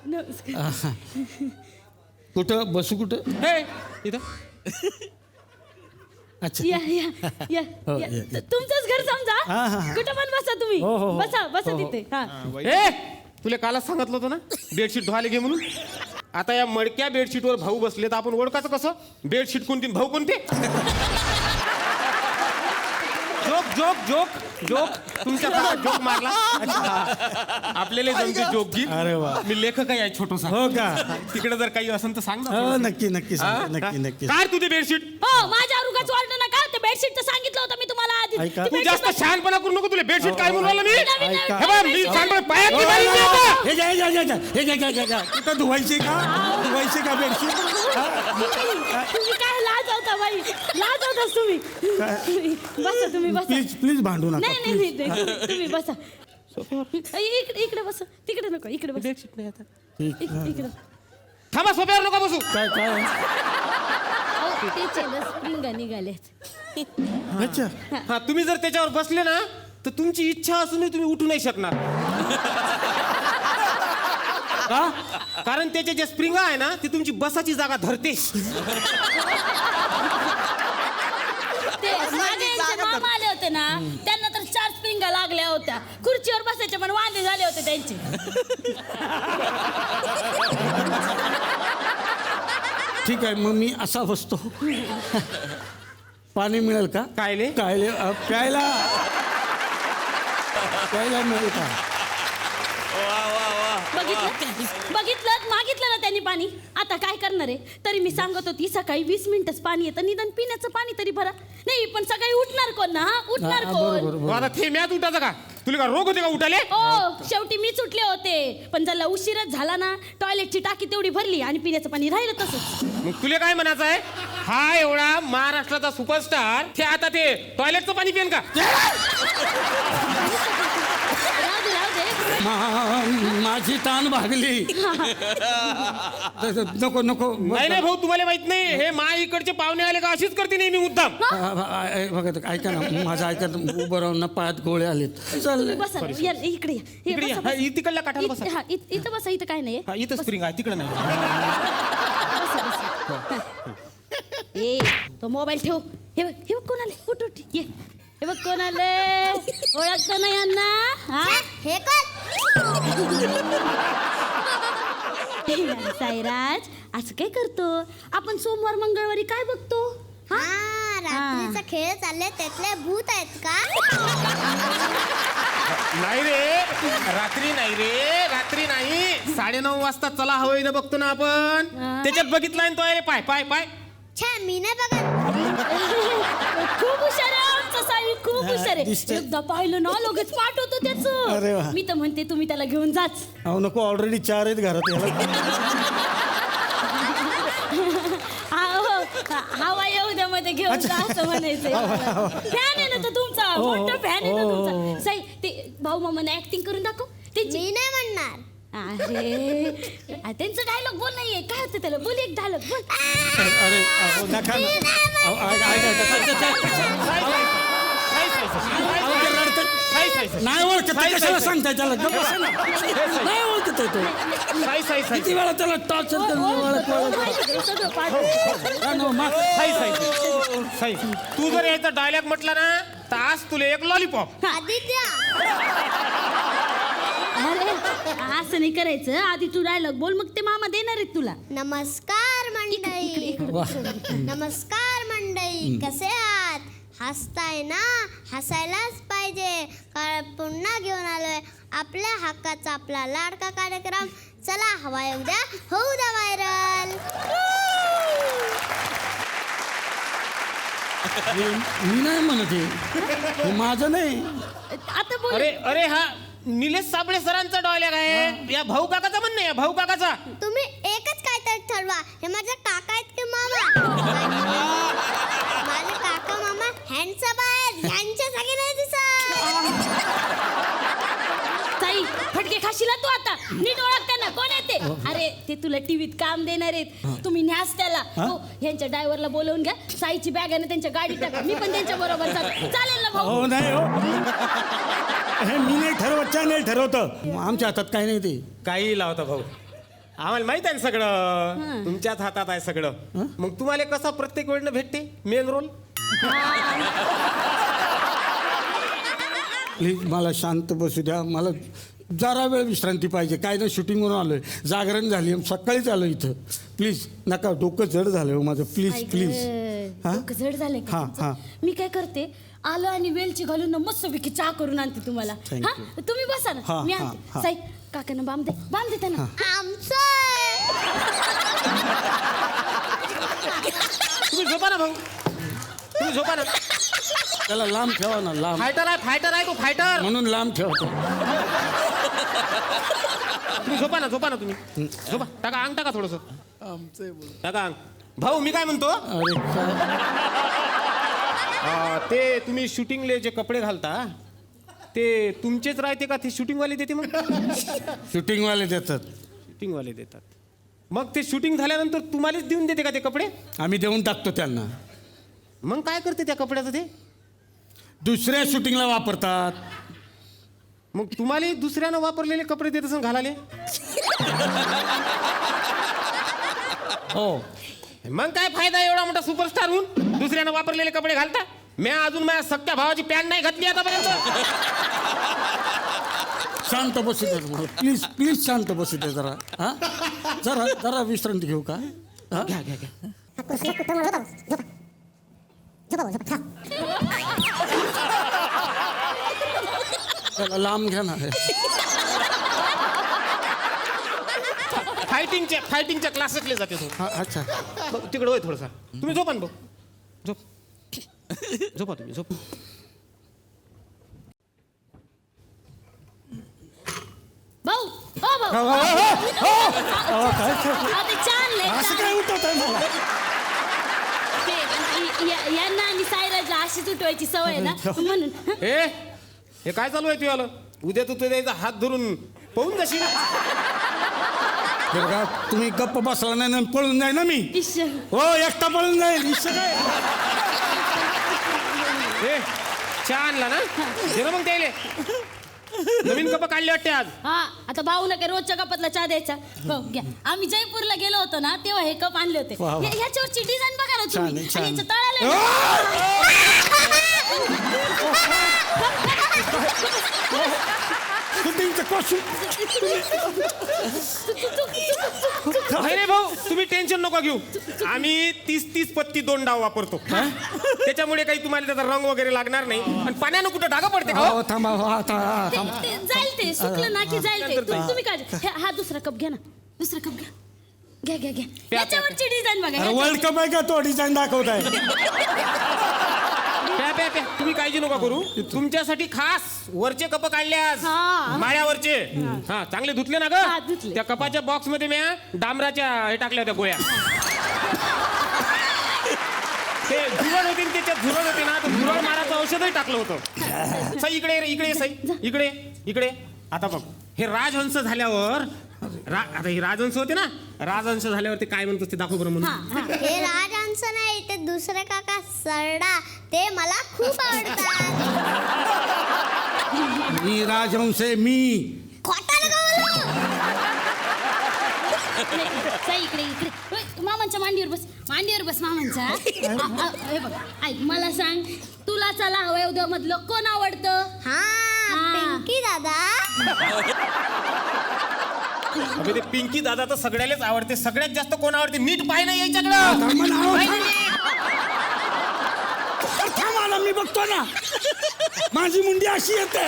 नमस्कार. कुठं बसू कुठं? हे इथं अच्छा. या या या हो, या. या. तुमचंच घर समजा. हा, हा, हा. कुठं पण बसा तुम्ही. हो, हो, हो. बसा बसा हो, हो. तिथे. हा. ए तुला कालच सांगितलं होतं ना बेडशीट धुवायला घे म्हणून. आता या मडक्या बेडशीटवर भाऊ बसले तर आपण ओळखायचं कसं? बेडशीट कोणती भाऊ कोणते? जोक जोक जोक जोक तुमच्या काळात जोक मारला. आपल्याला जमते जोक गीत. अरे वा. मी लेखक आहे छोटोसा. हो का? तिकडे जर काही असेल तर सांग ना. हो नक्की नक्की सांगा, नक्की नक्की. काय तुझी बेडशीट? हो माझ्या उगाच वाढलं नका. ते बेडशीट तर सांगितलं होतं मी तुम्हाला आधी. ऐका. ती तू बेडशीट जास्त शहाणपणा करू नको. तुला बेडशीट काय म्हणून राहिलो मी? नवीन- ऐका. हे बघ, मी सांगतोय पायात हो, ती बाई हो, मी हो. आता. हे घ्या, हे घ्या, घ्या, घ्या. हे घ्या, घ्या, घ्या, घ्या. कुठं धुवायची का? धुवायची का बेडशीट? तुम्ही काय लाजवता बाई. लाजवताच तुम्ही. बसा तुम्ही बसा. प्लीज प्लीज भांडू नका. नाही नाही नाही नाही. तुम्ही बसा. इकडे बसा. तिकडे नको. इकडे बसा. बेडशीट नाही आता. ठीक. इकडे. थांबा सोप्यावर नका बसू. काय काय अहो, त्याचे ना स्प्रिंगा निघाल्यात. अच्छा. हा तुम्ही जर त्याच्यावर बसले ना तर तुमची इच्छा असूनही तुम्ही उठू नाही शकणार. का? कारण त्याचे जे स्प्रिंग आहे ना ती तुमची बसाची जागा धरते. ते मागे यांचे मामा आले होते ना त्यांना तर 4 स्प्रिंगा लागल्या होत्या. खुर्चीवर बसायचे पण वांदे झाले होते त्यांचे. ठीक आहे मग मी असा बसतो. पाणी मिळेल का? कायले? कायले प्यायला प्यायला मिळेल का? बघितलं मागितलं ना त्यांनी पाणी. आता काय करणार आहे? तरी मी सांगत होती सकाळी 20 मिनिटच पाणी येतं. निदान पिण्याचं पाणी तरी भरा. नाही पण सकाळी उठणार कोण ना? उठणार बरोबर कोण? बरोबर. आता ते म्यात उठायचं का? तुला का रोग होते का उठाले? हो शेवटी मीच उठले होते. पण जरा उशीरच झाला ना टॉयलेटची टाकी तेवढी भरली आणि पिण्याचं पाणी राहिलं तसंच. मग तुला काय म्हणायचं आहे? हा एवढा महाराष्ट्राचा सुपरस्टार ते आता ते टॉयलेटचं पाणी पिन का? राहू दे. माझी ताण भागली. नको नको. नाही नाही भाऊ तुम्हाला माहित नाही हे मा इकडचे पाहुणे आले का अशीच करते नेहमी मुद्दाम. बघा ऐका ना माझं ऐका उभं राहून ना पायात गोळे आलेत. चल बसा या, इकडे या. हे इकडे या. बसा, हा, बसा. तिकडल्या काठाला बसा. हा, इथं बसा. इथं काय नाही. हा, इथं स्प्रिंग आहे तिकडे नाही. बसा, बसा. ए तो मोबाईल ठेव. हे बघ कोण आले. उठ उठ ये. हे बघ कोण आले. ओळखतो ना यांना? हा हे कोण? साईराज असं काय करतो आपण? सोमवार मंगळवारी काय बघतो? हा रात्रीचा खेळ चालले त्यातले भूत आहेत का? नाही रे रात्री नाही रे रात्री नाही 9:30 वाजता चला हवं इथं बघतो ना आपण. त्याच्यात बघितलाय ना तो आहे पाय पाय पाय. छान मी नाही बघत. खूप हुशार आहे आमचा साई. खूप हुशार आहे. दिसतंय. एकदा पाहिलं ना लगेच पाठवतो अरे वा. त्याच. मी तर म्हणते तुम्ही त्याला घेऊन जाच. अहो नको ऑलरेडी 4 आहेत घरात याला. हवा येऊ द्या मध्ये घेऊन जा असं म्हणायचं. फॅन आहे ना तो तुमचा. मोठा फॅन आहे ना तुमचा. साई ते भाऊ मामाने ऍक्टिंग करून दाखव त्यांची. मी नाही म्हणणार. अरे त्यांचं डायलॉग बोल नाहीये. काय होतं त्याला? बोल एक डायलॉग बोल. अरे अहो नका ना. अहो, नाही ओळखत ते कशाला सांगताय त्याला? गप्प बसा ना. नाही ओळखत आहे तो. किती वेळा त्याला टॉर्चर सगळं पाठव. तू जर याचा डायलॉग म्हटला ना तर आज तुला एक लॉलीपॉप. आदित्य अरे असं नाही करायचं. आधी तू डायलॉग बोल मग ते मामा देणार आहेत तुला. नमस्कार मंडळी. नमस्कार मंडळी कसे आहात? हसताय ना? हसायलाच पाहिजे. कारण पुन्हा घेऊन आलोय आपल्या हक्काचा आपला लाडका कार्यक्रम. चला हवा येऊ द्या होऊ द्या व्हायरल. मी नाही म्हणत हे माझं नाही. आता बोल. अरे अरे हा निलेश साबळे सरांचा डायलॉग आहे. या भाऊ काकाचा म्हण नाही भाऊ काकाचा. तुम्ही एकच काहीतरी ठरवा. हे माझे काका आहेत की मामा? माझे काका मामा हँडसम आहेत. यांच्या जागी नाही दिसत. ताई फटके खाशील तू आता. नीट ओळख त्यांना कोण आहे ते. अरे ते तुला टीव्हीत काम देणार आहेत. तुम्ही न्यास त्याला. हो ह्यांच्या ड्रायव्हरला बोलवून घ्या. साईची बॅग आहे ना त्यांच्या गाडीत टाका. मी पण त्यांच्या बरोबर जातो. चालेल ना भाऊ? हो नाही हो. हे मी नाही ठरवत. चॅनल ठरवतं. आमच्या हातात काही नाही ते. काही लावता भाऊ. आम्हाला माहित आहे ना सगळं तुमच्याच हातात आहे सगळं मग तुम्हाला कसा प्रत्येक वेळेला भेटते मेन रोल प्लीज मला शांत बसू द्या मला जरा वेळ विश्रांती पाहिजे काय ना शूटिंगवरून आलोय जागरण झाली सकाळीच आलो इथं प्लीज नका डोकं जड झालं हो माझं प्लीज प्लीज हा? डोकं जड झालंय का हा, तुमचं? हा. मी काय करते आलं आणि वेलची घालून ना मस्तपैकी चहा करून आणते तुम्हाला Thank हा you. तुम्ही बसा ना हा, मी हा, आणते हा. साई काकांना बांध दे त्यांना आमचं तुम्ही झोपा ना भाऊ तुम्ही झोपा ना त्याला लांब ठेवा ना लांब फायटर आहे तो फायटर म्हणून लांब ठेवतो तुम्ही झोपा ना तुम्ही झोपा टाका अंग टाका थोडस टाका अंग भाऊ मी काय म्हणतो अरे काय ते तुम्ही शूटिंगले जे कपडे घालता ते तुमचेच राहते का ते शूटिंगवाले देते मग शूटिंगवाले देतात शूटिंगवाले देतात मग ते शूटिंग झाल्यानंतर तुम्हालाच देऊन देते का ते कपडे आम्ही देऊन टाकतो त्यांना मग काय करते त्या कपड्याचं ते दुसऱ्या शूटिंगला वापरतात मग तुम्हाला दुसऱ्यानं वापरलेले कपडे देत असं घालाले हो मग काय फायदा एवढा मोठा सुपरस्टार होऊन दुसऱ्यानं वापरलेले कपडे घालता मी अजून माझ्या सख्या भावाची पॅन्ट नाही घातली आतापर्यंत शांत बसू दे मला प्लीज प्लीज शांत बसू दे जरा हा जरा विश्रांती घेऊ का हा? घ्या घ्या घ्या त्याला लांब घ्या ना फायटिंगच्या क्लासेसले जाते तो हा, अच्छा तिकडे होय थोडसा तुम्ही झोपा ना भाऊ झोपा तुम्ही झोपा भाऊ हो भाऊ हो, हो, हो, हो. काय अहो, ते छान लय असं छान. काय उठवत आहे मला ते यांना आणि सायराजला अशीच उठवायची सवय आहे ना म्हणून हे काय चालू आहे तुझ्याला उद्या तू त्याचा हात धरून पळून जाशील बरं का, तुम्ही गप्प बसला नाही ना पळून जाईल ना मी इश्श. हो एकटा पळून जाईल इश्श काय चहा आणला ना दे ना मग त्याले नवीन कप काढले वाटते आज हा आता भाऊ नका रोजच्या कपातला चहा द्यायचा भाऊ घ्या आम्ही जयपूरला गेलो होतो ना तेव्हा हे कप आणले होते वा, वा. ह्याच्यावरची डिझाईन बघा ना छान तुम्ही आहे, छान. आणि याच्या तळाला शूटिंगचं कॉस्ट्यूम नाही रे भाऊ तुम्ही टेन्शन नका घेऊ आम्ही 30 पत्ती 2 डाव वापरतो त्याच्यामुळे काही तुम्हाला त्याचा रंग वगैरे लागणार नाही आणि पाण्यानं कुठं डागा पडते का हो? हो थांबा हो, आता थांबा ते जाईल ते सुकलं ना की जाईल ते तुम्ही काय हा दुसरा कप घ्या ना दुसरा कप घ्या घ्या घ्या घ्या प्या. याच्यावरची डिझाईन बघा अरे वर्ल्ड कप आहे का तो डिझाईन दाखवताय प्या तुम्ही काळजी नका करू तुमच्यासाठी खास वरचे कप काढले आज हा. माळ्यावरचे हा चांगले धुतले ना हा, ग धुतले. त्या कपाच्या बॉक्स मध्ये मी डांबराच्या हे टाकल्या होत्या गोया ते झुरळ होती न त्याच्यात झुरळ होती ना तर झुरळ मारायचं औषधही टाकलं होतं सई इकडे ये, इकडे ये, सई इकडे आता बघ हे राजहंस झाल्यावर आता हे राजहंस होते ना राजहंस झाल्यावर ते काय म्हणतो ते दाखव बरं म्हणून हे राजांचं नाही ते दुसरे काका सरडा ते मला खूप आवडतात मी राजहंस आहे मी खोटा नका बोलू. नाही, इकडे होय, मामांच्या मांडीवर बस मामांच्या हे बघ ऐक मला सांग तुला चला हवंय उद्या मधलं कोण आवडतं हा पिंकी दादा अबे ते पिंकी दादा तर सगळ्यालाच आवडते सगळ्यात जास्त कोण आवडते नीट पाय नाही याच्याकडं पाय नाही नीट. थांबा ना मी बघतो ना माझी मुंडी अशी येते